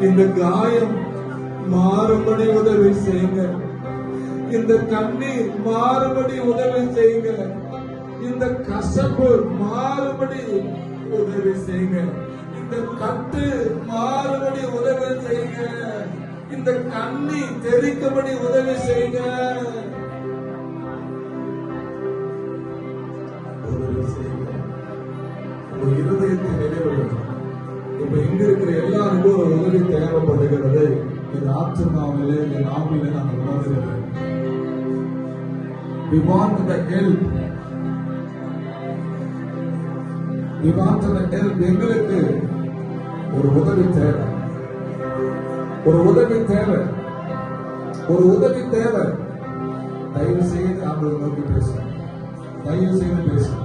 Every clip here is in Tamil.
இந்த காயம் மாறுபடி உதவி செய்யுங்க. இந்த கண்ணீர் மாறுபடி உதவி செய்யுங்க. இந்த கசப்பு மாறுபடி உதவி செய்யுங்க. இந்த கட்டு மாறுபடி உதவி செய்யுங்க. இந்த கண்ணி தெரிக்கும்படி உதவி செய்யுங்க. உதவி செய்யுங்க. உங்க இருதயத்தை நிறைவேறும். இப்ப இங்க இருக்கிற எல்லாருக்கும் ஒரு உதவி தேவைப்படுகிறது. இந்த ஆத்மாவிலே இந்த நாவிலே நாங்கள் உணர்கிறோம். We want the help. We want the help. எங்களுக்கு ஒரு உதவி தேவை. ஒரு உதவி தேவை. ஒரு உதவி தேவை. தயவு செய்து ஆண்டவரை நோக்கி பேசும். தயவு செய்து பேசும்.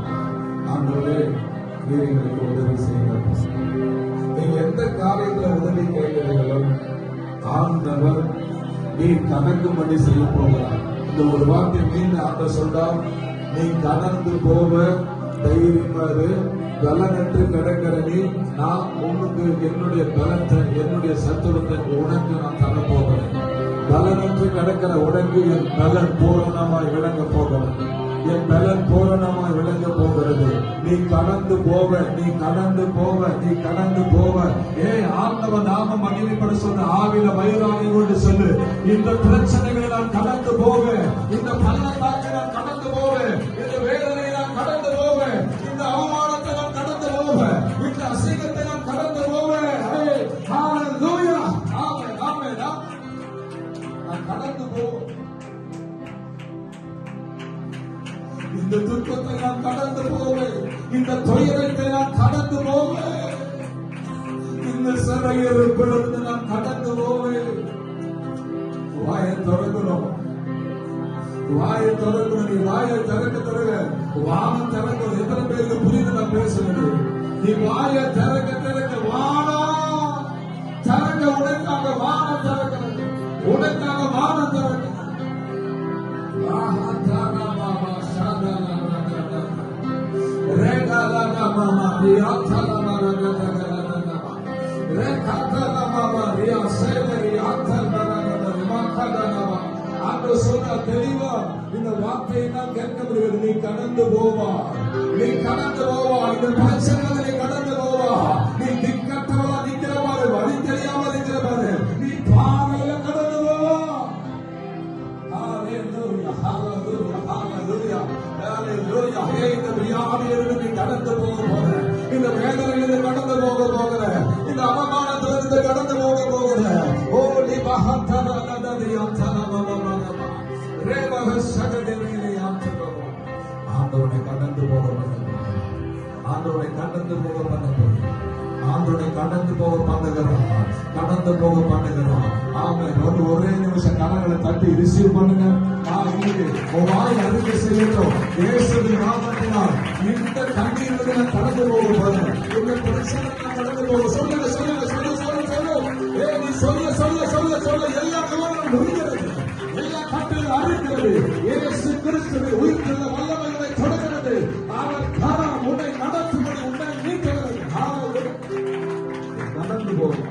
ஆண்டவரே, நீர் எங்களுக்கு உதவி செய்யுங்க. நீங்க எந்த காரியத்துல உதவி கேட்கிறீங்களோ ஆண்டவர் நீ கடக்கும்படி செய்ய போகிறார். இந்த ஒரு வார்த்தை மீண்டும் ஆண்டவர் சொல்றார், நீ கடந்து போவ தைரியமாறு, பலனற்று கிடக்கிற நீ, நான் உனக்கு என்னுடைய பலத்தை என்னுடைய சத்துவத்தை உனக்கு நான் தர போகிறேன். பலனற்று கிடக்கிற உனக்கு என் பலன் பூரணமாய் விளங்க போகிறேன். என் பலன் பூரணமாய் விளங்க போகிறது. நீ கடந்து போவ, நீ கடந்து போவ, நீ கடந்து போவ. ஆண்டவன் நாம மகிமைப்பட சொன்ன ஆவில வைராகியோடு சொல்லு, இந்த பிரச்சனைகளை நான் கடந்து போவேன். இந்த பள்ளத்தாக்கை நான் கடந்து போவேன். இந்த வேதனையை நான் கடந்து போவேன். இந்த அவமானத்தை நான் கடந்து போவேன். இந்த அசிங்கத்தை நான் கடந்து போவேன். ஹalleluya. ஆமென், ஆமென். நான் கடந்து போவேன். இந்த துன்பத்தை நான் கடந்து போவேன். இந்த துயரத்தை நான் கடந்து போவேன். இந்த சிறையிருப்பிலிருந்து நான் கடந்து போவேன். வாயை திறக்கணும். வாயை திறக்கணும். நீ வாயை திறக்க திறக்க வானம் திறக்கணும். எத்தனை பேருக்கு புரியுது நான் பேசுறது? நீ வாயை திறக்க திறக்க வானம் திறக்க. உனக்காக வானம் திறக்கிறது. உனக்காக வானம் திறக்கிறது. தெளிவா இந்த வார்த்தையை நான் கேட்க முடியாது. நீ கடந்து போவா, நீ கடந்து போவா. இந்த பிரச்சனைகளை நீ கடந்து போவா. நீ திக்கற்றவா நிற்கிறவாறு, வழி தெரியாம நிற்கிறவாறு, நீ பாறையில கடந்து போவா. இந்த வியாதியிலிருந்து நீ கடந்து போக போற. இந்த வேதனையிலிருந்து கடந்து போக போகிற. இந்த அவமானத்திலிருந்து கடந்து போக போகிற. ஓ நீ ஆண்டவனை கடந்து போக பண்ணுங்க. ஆண்டவனை கடந்து போக பண்ணுங்க. ஆண்டவனை கடந்து போக பண்ணுகிறோம். கடந்து போக பண்ணுகிறோம். ஆமென். ஒரே நிமிஷம் கரங்களை தட்டி ரிசீவ் பண்ணுங்க. வாய் அறிக்கை செய்யட்டும். இயேசுவின் நாமத்தினால் இந்த கண்ணீரிலிருந்து நான் கடந்து போக போறேன். இந்த பிரச்சனை நான் கடந்து போக. சொல்லுங்க, சொல்லுங்க, சொல்லுங்க, சொல்லுங்க, சொல்லுங்க. நீ சொல்ல சொல்ல சொல்ல சொல்ல எல்லா கவனம் முடிகிறது. எல்லா கட்டிலும் அறுக்கிறது. இயேசு கிறிஸ்துவை உயிர்த்துள்ள வல்லமைகளை தொடர்கிறது. அவர் கரம் உன்னை நடத்தும்படி உன்னை நீக்கிறது. கடந்து போகும்.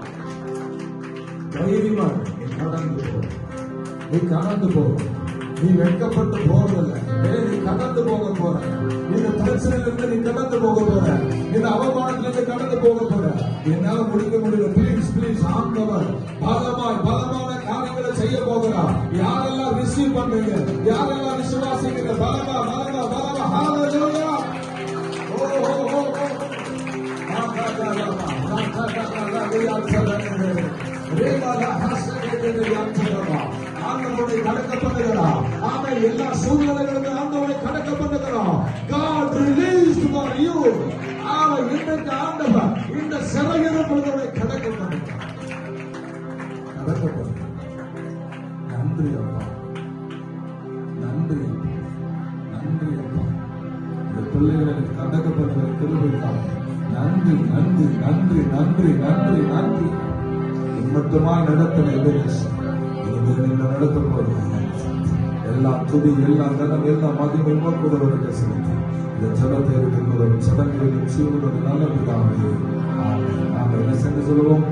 தைரியமா நீ கடந்து போ. நீ கடந்து போகும். நீ வெட்கப்பட்டு போவதில்லை. நீ கடந்து போக போற. இந்த பிரச்சனையிலிருந்து நீ கடந்து போக போற. இந்த அவமானத்திலிருந்து கடந்து போக போற. என்னால முடிக்க முடியல. பிளீஸ் பிளீஸ் ஆண்டவர் பலமாய் பலமான காரியங்களை செய்ய போகிறார். யாரெல்லாம் ரிசீவ் பண்றீங்க, யாரெல்லாம் விசுவாசிக்கிறீங்க, பலமா பலமா பலமா. ஹalleluya. ஓ ஓ ஓ ஆண்டவரை கடக்க பண்ணுகிறார். ஆமை எல்லா சூழ்நிலைகளுக்கு ஆண்டவரை கடக்க பண்ணுகிறார். God released for you. இன்றைக்கு ஆண்டவர் இந்த சிறையிருப்பதை கடக்க பண்ணுகிறார். கடக்க பண்ணுகிறார். நன்றி அப்பா, நன்றி, நன்றி அப்பா. இந்த பிள்ளைகளை கடக்க பண்ணுகிற கிருபைக்காக நன்றி, நன்றி, நன்றி, நன்றி, நன்றி, நன்றி. மட்டுமாய் நடத்தின எதிரேசம் நடத்த போகிறோம். எல்லா துதி, எல்லா கனம், எல்லா மகிமை உமக்குள்ளவருக்கு செலுத்தி இந்த ஜபத்தை இருக்கிற சடங்குகளின் சீவனுடைய நல்ல பிதாவே. நாங்கள் என்ன சென்று சொல்லுவோம்?